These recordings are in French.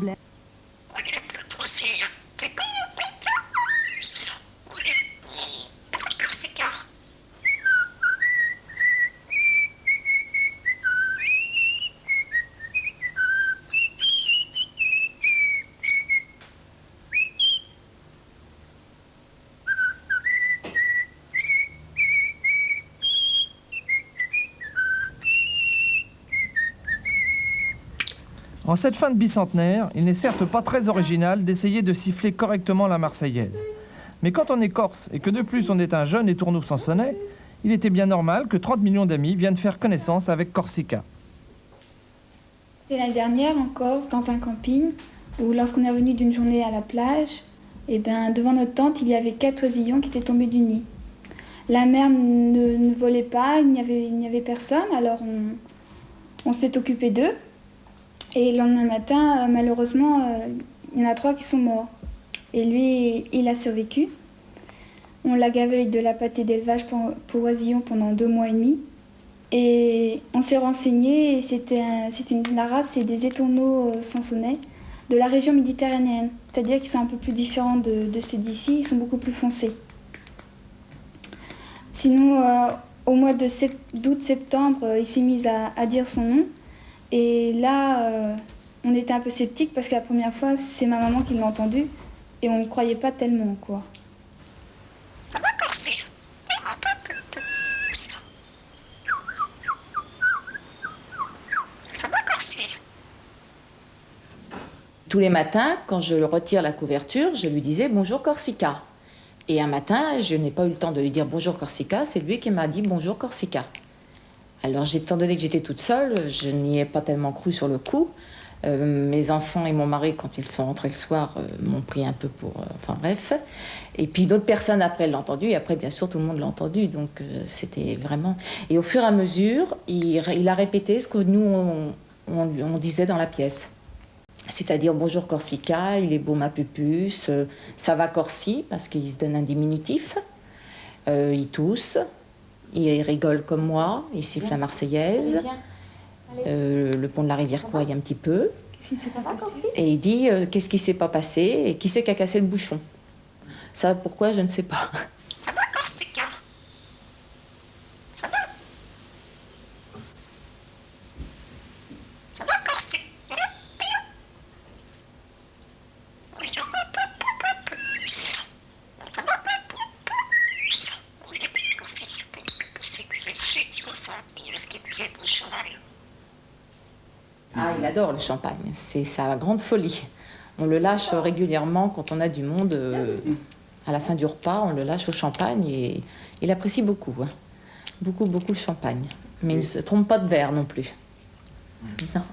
problème. En cette fin de bicentenaire, il n'est certes pas très original d'essayer de siffler correctement la Marseillaise. Mais quand on est corse et que de plus on est un jeune étourneau sansonnais, il était bien normal que 30 millions d'amis viennent faire connaissance avec Corsica. C'était l'année dernière en Corse, dans un camping, où lorsqu'on est revenu d'une journée à la plage, devant notre tente, il y avait 4 oisillons qui étaient tombés du nid. La mère ne volait pas, il n'y avait personne, alors on s'est occupé d'eux. Et le lendemain matin, malheureusement, il y en a 3 qui sont morts. Et lui, il a survécu. On l'a gavé avec de la pâtée d'élevage pour oisillons pendant 2 mois et demi. Et on s'est renseigné, et la race, c'est des étourneaux sansonnais de la région méditerranéenne. C'est-à-dire qu'ils sont un peu plus différents de ceux d'ici, ils sont beaucoup plus foncés. Sinon, au mois d'août-septembre, il s'est mis à dire son nom. Et là, on était un peu sceptiques parce que la première fois, c'est ma maman qui l'a entendu et on ne croyait pas tellement, quoi. Ça va corser. Un peu plus. Ça va corser. Tous les matins, quand je retire la couverture, je lui disais « Bonjour Corsica ». Et un matin, je n'ai pas eu le temps de lui dire « Bonjour Corsica », c'est lui qui m'a dit « Bonjour Corsica ». Alors, étant donné que j'étais toute seule, je n'y ai pas tellement cru sur le coup. Mes enfants et mon mari, quand ils sont rentrés le soir, m'ont pris un peu pour... enfin bref. Et puis d'autres personnes après l'ont entendu, et après, bien sûr, tout le monde l'a entendu. Donc, c'était vraiment... Et au fur et à mesure, il a répété ce que nous, on disait dans la pièce. C'est-à-dire « Bonjour Corsica »,« Il est beau ma pupuce »,« Ça va Corsi », parce qu'il se donne un diminutif. Il tousse. Il rigole comme moi, il siffle la Marseillaise, le pont de la rivière Kouaï un petit peu. Qu'est-ce qui s'est pas passé ? Et il dit qu'est-ce qui s'est pas passé et qui c'est qui a cassé le bouchon. Ça, pourquoi, je ne sais pas. Ça va Corsica. Ça va. Ça va Corsica. Ah, il adore le champagne, c'est sa grande folie. On le lâche régulièrement quand on a du monde. À la fin du repas, on le lâche au champagne et il apprécie beaucoup. Hein. Beaucoup, beaucoup le champagne. Mais il ne se trompe pas de verre non plus. Non.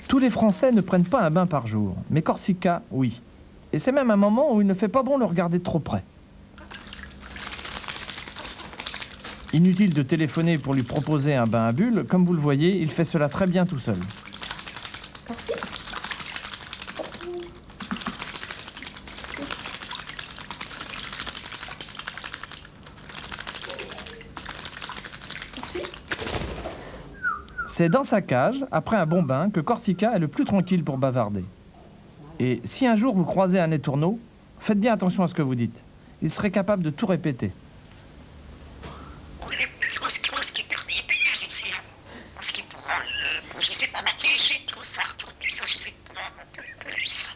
Tous les Français ne prennent pas un bain par jour, mais Corsica, oui. Et c'est même un moment où il ne fait pas bon le regarder de trop près. Inutile de téléphoner pour lui proposer un bain à bulles, comme vous le voyez, il fait cela très bien tout seul. Corsi ? C'est dans sa cage, après un bon bain, que Corsica est le plus tranquille pour bavarder. Et si un jour vous croisez un étourneau, faites bien attention à ce que vous dites. Il serait capable de tout répéter. Je sais pas m'attirer tout ça, tout ça, je sais pas plus.